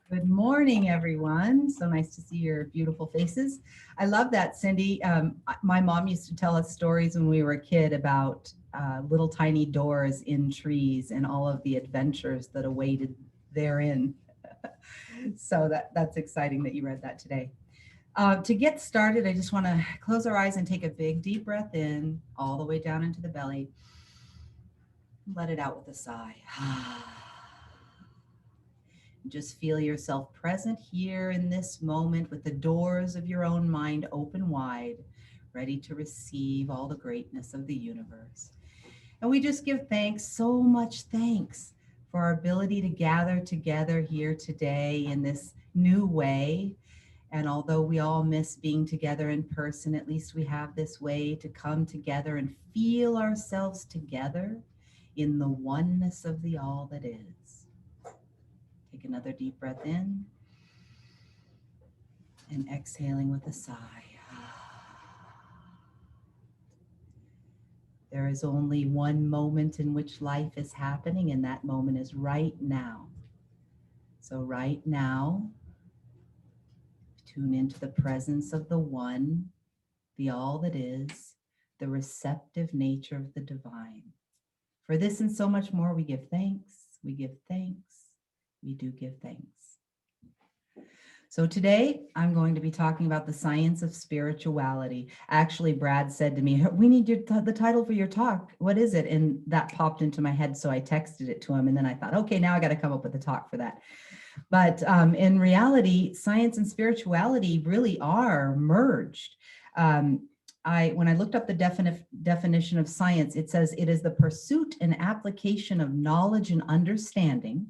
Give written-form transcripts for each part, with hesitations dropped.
Good morning, everyone. So nice to see your beautiful faces. I love that, Cindy. My mom used to tell us stories when we were a kid about little tiny doors in trees and all of the adventures that awaited therein. So that's exciting that you read that today. To get started, I just want to close our eyes and take a big deep breath in, all the way down into the belly. Let it out with a sigh. Just feel yourself present here in this moment with the doors of your own mind open wide, ready to receive all the greatness of the universe. And we just give thanks, so much thanks, for our ability to gather together here today in this new way. And although we all miss being together in person, at least we have this way to come together and feel ourselves together in the oneness of the all that is. Take another deep breath in and exhaling with a sigh. There is only one moment in which life is happening, and that moment is right now. So, right now, tune into the presence of the one, the all that is, the receptive nature of the divine. For this and so much more, we give thanks, we give thanks, we do give thanks. So today I'm going to be talking about the science of spirituality. Actually, Brad said to me, we need the title for your talk. What is it? And that popped into my head. So I texted it to him. And then I thought, okay, now I got to come up with a talk for that. But in reality, science and spirituality really are merged. When I looked up the definition of science, it says it is the pursuit and application of knowledge and understanding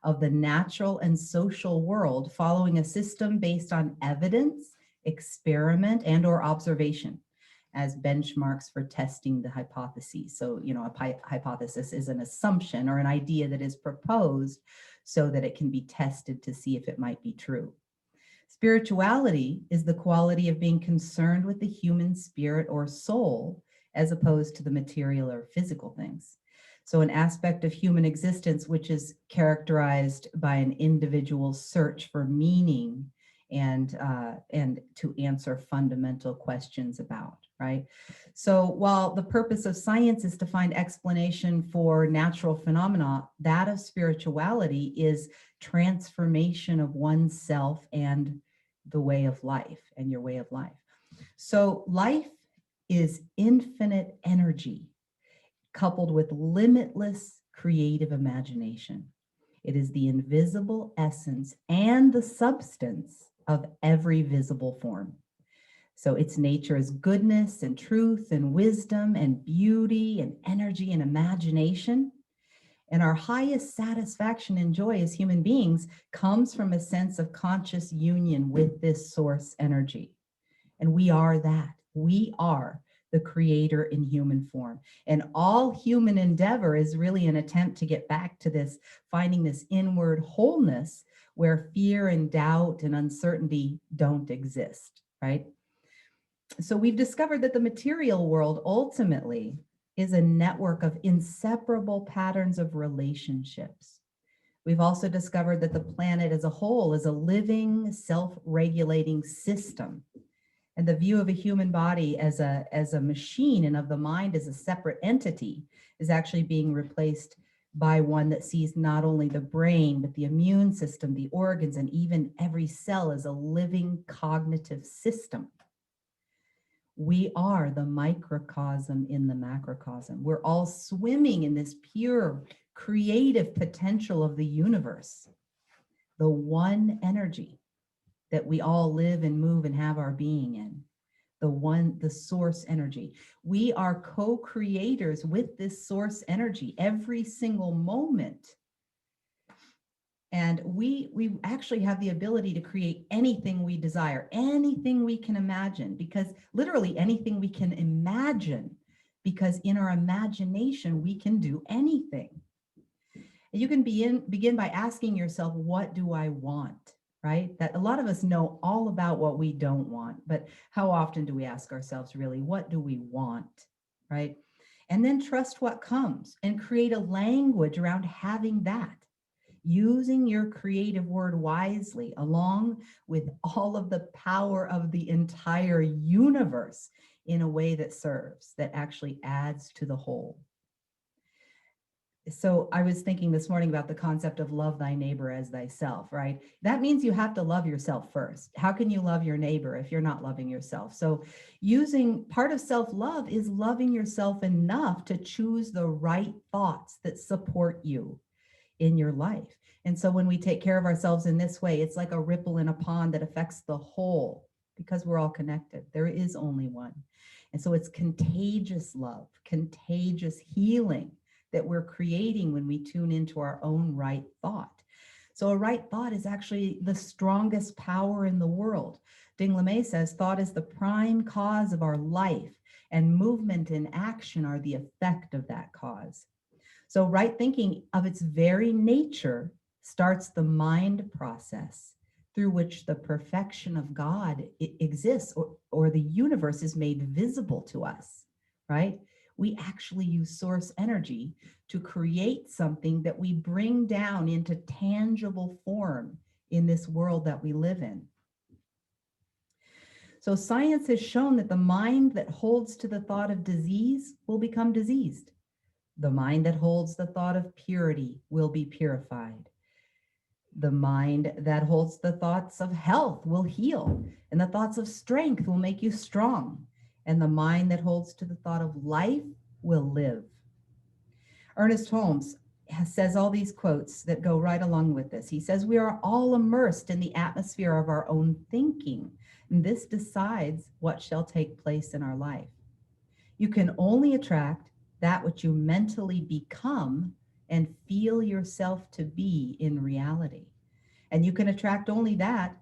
of the natural and social world following a system based on evidence, experiment, and or observation as benchmarks for testing the hypotheses. So, a hypothesis is an assumption or an idea that is proposed so that it can be tested to see if it might be true. Spirituality is the quality of being concerned with the human spirit or soul as opposed to the material or physical things. So an aspect of human existence which is characterized by an individual's search for meaning and to answer fundamental questions about, right? So while the purpose of science is to find explanation for natural phenomena, that of spirituality is transformation of oneself and the way of life and your way of life. So life is infinite energy coupled with limitless creative imagination. It is the invisible essence and the substance of every visible form. So its nature is goodness and truth and wisdom and beauty and energy and imagination. And our highest satisfaction and joy as human beings comes from a sense of conscious union with this source energy. And we are that. We are the creator in human form. And all human endeavor is really an attempt to get back to this, finding this inward wholeness where fear and doubt and uncertainty don't exist, right? So we've discovered that the material world ultimately is a network of inseparable patterns of relationships. We've also discovered that the planet as a whole is a living, self-regulating system. And the view of a human body as a machine and of the mind as a separate entity is actually being replaced by one that sees not only the brain, but the immune system, the organs, and even every cell as a living cognitive system. We are the microcosm in the macrocosm. We're all swimming in this pure creative potential of the universe, the one energy that we all live and move and have our being in, the source energy. We are co-creators with this source energy every single moment. And we actually have the ability to create anything we desire, anything we can imagine, because literally anything we can imagine, because in our imagination, we can do anything. And you can begin by asking yourself, what do I want? Right? That a lot of us know all about what we don't want, but how often do we ask ourselves really, what do we want? Right? And then trust what comes and create a language around having that. using your creative word wisely, along with all of the power of the entire universe in a way that serves, that actually adds to the whole. So I was thinking this morning about the concept of love thy neighbor as thyself, right? That means you have to love yourself first. How can you love your neighbor if you're not loving yourself? So using part of self-love is loving yourself enough to choose the right thoughts that support you in your life. And so when we take care of ourselves in this way, it's like a ripple in a pond that affects the whole, because we're all connected. There is only one. And so it's contagious love, contagious healing that we're creating when we tune into our own right thought. So a right thought is actually the strongest power in the world. Ding LeMay says thought is the prime cause of our life, and movement and action are the effect of that cause. So right thinking of its very nature starts the mind process through which the perfection of God exists, or the universe is made visible to us, right? We actually use source energy to create something that we bring down into tangible form in this world that we live in. So science has shown that the mind that holds to the thought of disease will become diseased. The mind that holds the thought of purity will be purified. The mind that holds the thoughts of health will heal, and the thoughts of strength will make you strong. And the mind that holds to the thought of life will live. Ernest Holmes says all these quotes that go right along with this. He says, we are all immersed in the atmosphere of our own thinking, and this decides what shall take place in our life. You can only attract that which you mentally become and feel yourself to be in reality. And you can attract only that.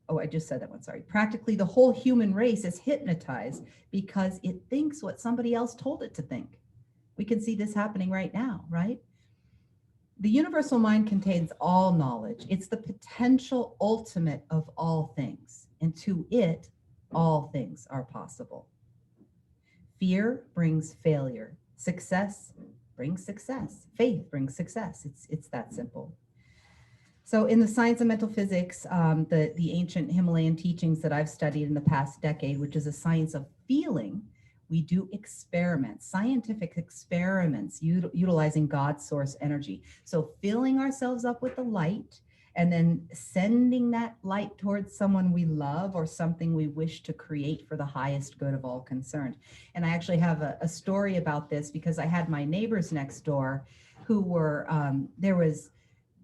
Oh, I just said that one, sorry. Practically the whole human race is hypnotized because it thinks what somebody else told it to think. We can see this happening right now, right? The universal mind contains all knowledge. It's the potential ultimate of all things, and to it, all things are possible. Fear brings failure. Success brings success. Faith brings success. It's that simple. So in the science of mental physics, the ancient Himalayan teachings that I've studied in the past decade, which is a science of feeling, we do experiments, scientific experiments, utilizing God's source energy. So filling ourselves up with the light, and then sending that light towards someone we love or something we wish to create for the highest good of all concerned. And I actually have a story about this, because I had my neighbors next door who were, there was,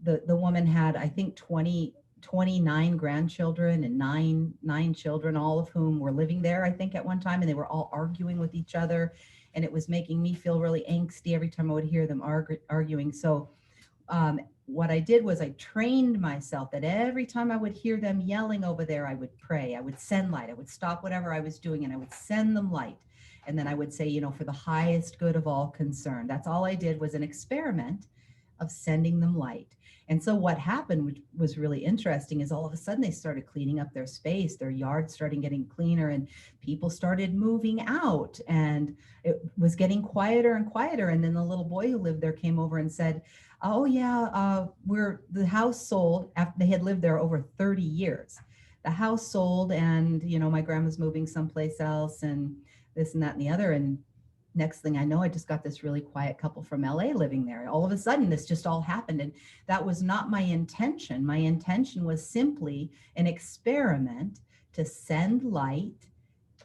the woman had, I think, 29 grandchildren and nine children, all of whom were living there, I think, at one time, and they were all arguing with each other. And it was making me feel really angsty every time I would hear them arguing. So what I did was I trained myself that every time I would hear them yelling over there, I would pray, I would send light, I would stop whatever I was doing, and I would send them light. And then I would say, for the highest good of all concerned. That's all I did, was an experiment of sending them light. And so what happened, which was really interesting, is all of a sudden they started cleaning up their space, their yard started getting cleaner, and people started moving out, and it was getting quieter and quieter. And then the little boy who lived there came over and said, oh yeah, the house sold after they had lived there over 30 years. The house sold, and my grandma's moving someplace else, and this and that and the other. And next thing I know, I just got this really quiet couple from LA living there. All of a sudden, this just all happened. And that was not my intention. My intention was simply an experiment to send light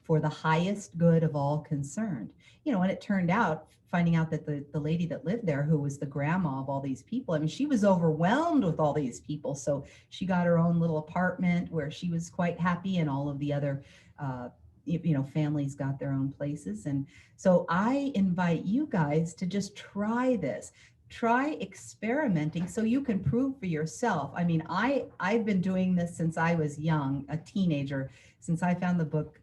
for the highest good of all concerned. And it turned out, finding out that the lady that lived there, who was the grandma of all these people, I mean, she was overwhelmed with all these people. So she got her own little apartment where she was quite happy, and all of the other families got their own places. And so I invite you guys to just try this. Try experimenting so you can prove for yourself. I mean, I've been doing this since I was young, a teenager, since I found the book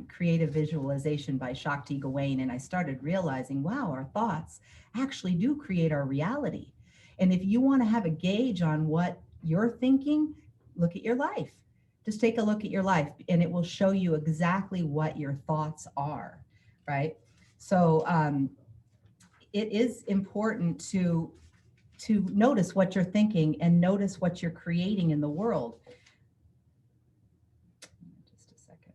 Creative Visualization by Shakti Gawain, and I started realizing, wow, our thoughts actually do create our reality. And if you want to have a gauge on what you're thinking, look at your life. Just take a look at your life, and it will show you exactly what your thoughts are, right? So it is important to to notice what you're thinking and notice what you're creating in the world. Just a second.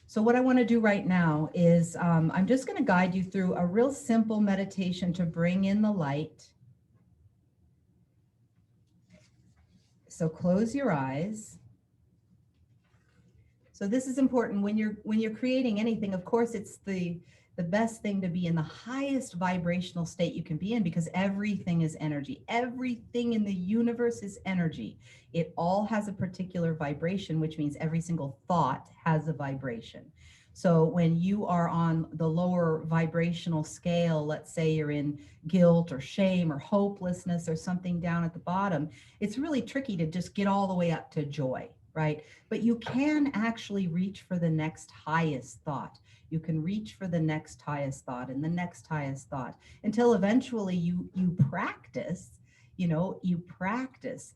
So what I want to do right now is I'm just going to guide you through a real simple meditation to bring in the light. So close your eyes. So this is important when you're creating anything. Of course, it's the best thing to be in the highest vibrational state you can be in, because everything is energy. Everything in the universe is energy. It all has a particular vibration, which means every single thought has a vibration. So when you are on the lower vibrational scale, let's say you're in guilt or shame or hopelessness or something down at the bottom, it's really tricky to just get all the way up to joy, right? But you can actually reach for the next highest thought. You can reach for the next highest thought and the next highest thought until eventually you practice, you practice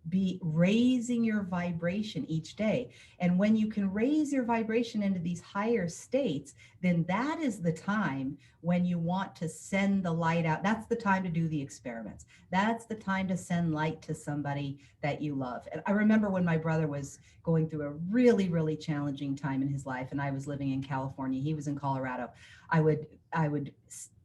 be raising your vibration each day. And when you can raise your vibration into these higher states, then that is the time when you want to send the light out. That's the time to do the experiments. That's the time to send light to somebody that you love. And I remember when my brother was going through a really, really challenging time in his life, and I was living in California, he was in Colorado, I would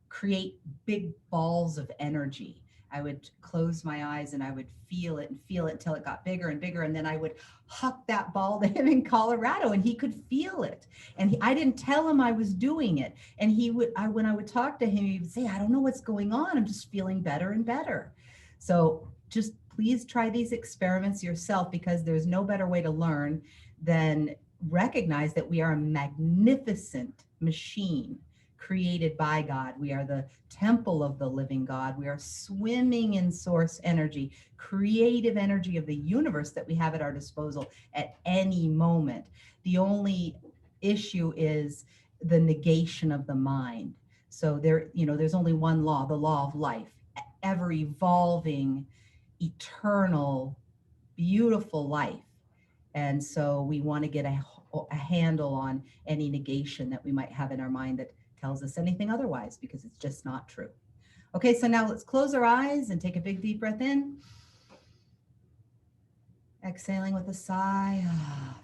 create big balls of energy. I would close my eyes and I would feel it until it got bigger and bigger. And then I would huck that ball to him in Colorado and he could feel it. And I didn't tell him I was doing it. And when I would talk to him, he would say, I don't know what's going on. I'm just feeling better and better. So just please try these experiments yourself, because there's no better way to learn than recognize that we are a magnificent machine created by God. We are the temple of the living God. We are swimming in source energy, creative energy of the universe that we have at our disposal at any moment. The only issue is the negation of the mind. So there's only one law, the law of life, ever evolving, eternal, beautiful life. And so we want to get a handle on any negation that we might have in our mind that tells us anything otherwise, because it's just not true. Okay, so now let's close our eyes and take a big deep breath in. Exhaling with a sigh,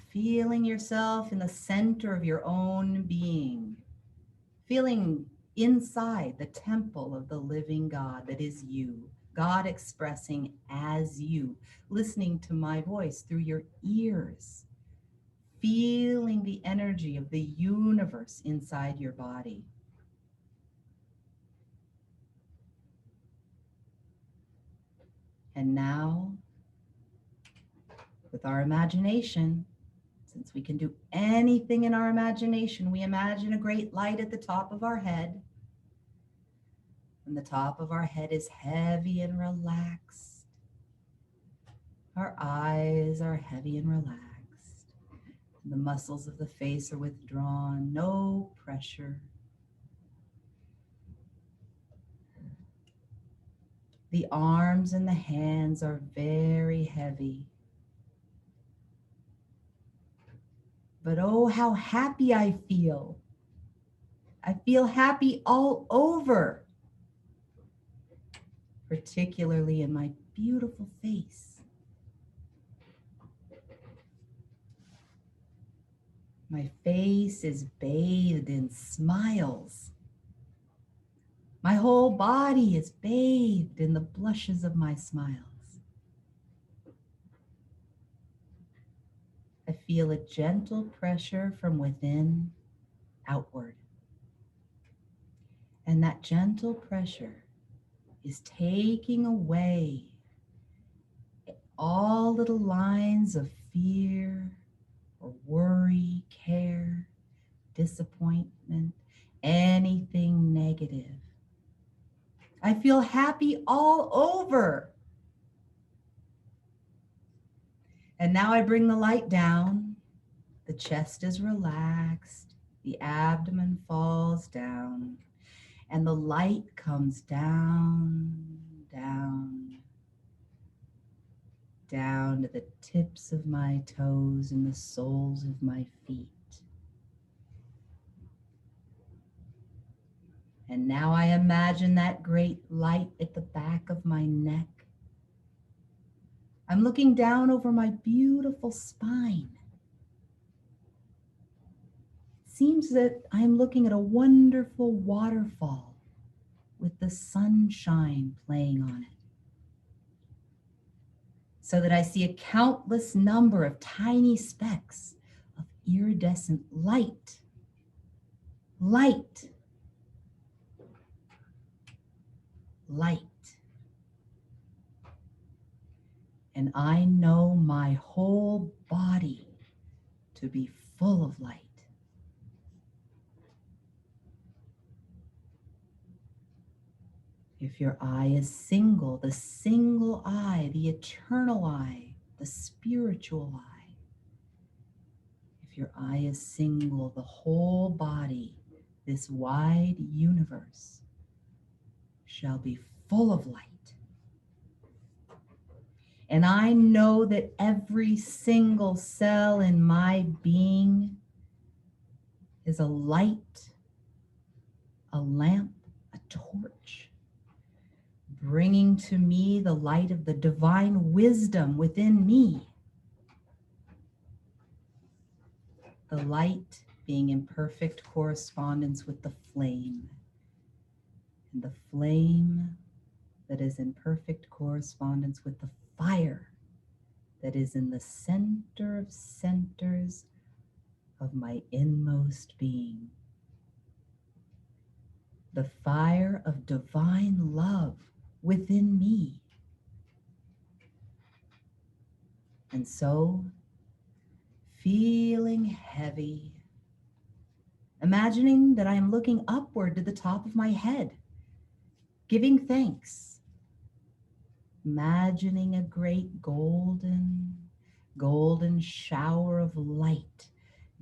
feeling yourself in the center of your own being, feeling inside the temple of the living God that is you, God expressing as you, listening to my voice through your ears, feeling the energy of the universe inside your body. And now, with our imagination, since we can do anything in our imagination, we imagine a great light at the top of our head. And the top of our head is heavy and relaxed. Our eyes are heavy and relaxed. And the muscles of the face are withdrawn, no pressure. The arms and the hands are very heavy. But oh, how happy I feel. I feel happy all over, particularly in my beautiful face. My face is bathed in smiles. My whole body is bathed in the blushes of my smiles. I feel a gentle pressure from within outward. And that gentle pressure is taking away all little lines of fear or worry, care, disappointment, anything negative. I feel happy all over. And now I bring the light down. The chest is relaxed. The abdomen falls down. And the light comes down, down, down to the tips of my toes and the soles of my feet. And now I imagine that great light at the back of my neck. I'm looking down over my beautiful spine. It seems that I'm looking at a wonderful waterfall with the sunshine playing on it. So that I see a countless number of tiny specks of iridescent light. Light. Light. And I know my whole body to be full of light. If your eye is single, the single eye, the eternal eye, the spiritual eye. If your eye is single, the whole body, this wide universe, shall be full of light. And I know that every single cell in my being is a light, a lamp, a torch, bringing to me the light of the divine wisdom within me. The light being in perfect correspondence with the flame, and the flame that is in perfect correspondence with the fire that is in the center of centers of my inmost being. The fire of divine love within me. And so, feeling heavy, imagining that I am looking upward to the top of my head, giving thanks. Imagining a great golden shower of light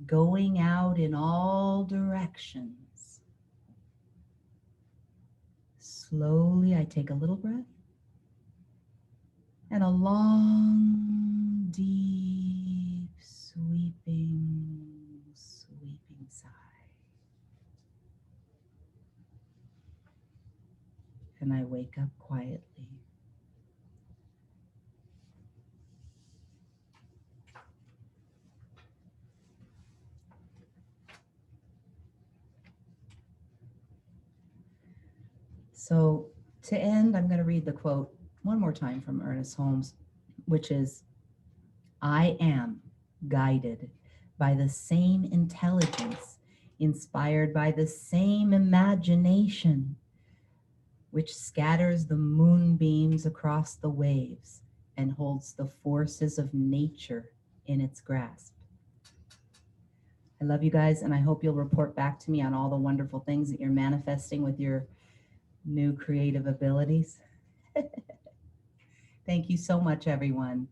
going out in all directions. Slowly, I take a little breath and a long, deep, sweeping sigh. And I wake up quietly. So to end, I'm going to read the quote one more time from Ernest Holmes, which is, I am guided by the same intelligence, inspired by the same imagination, which scatters the moonbeams across the waves and holds the forces of nature in its grasp. I love you guys, and I hope you'll report back to me on all the wonderful things that you're manifesting with your new creative abilities. Thank you so much, everyone.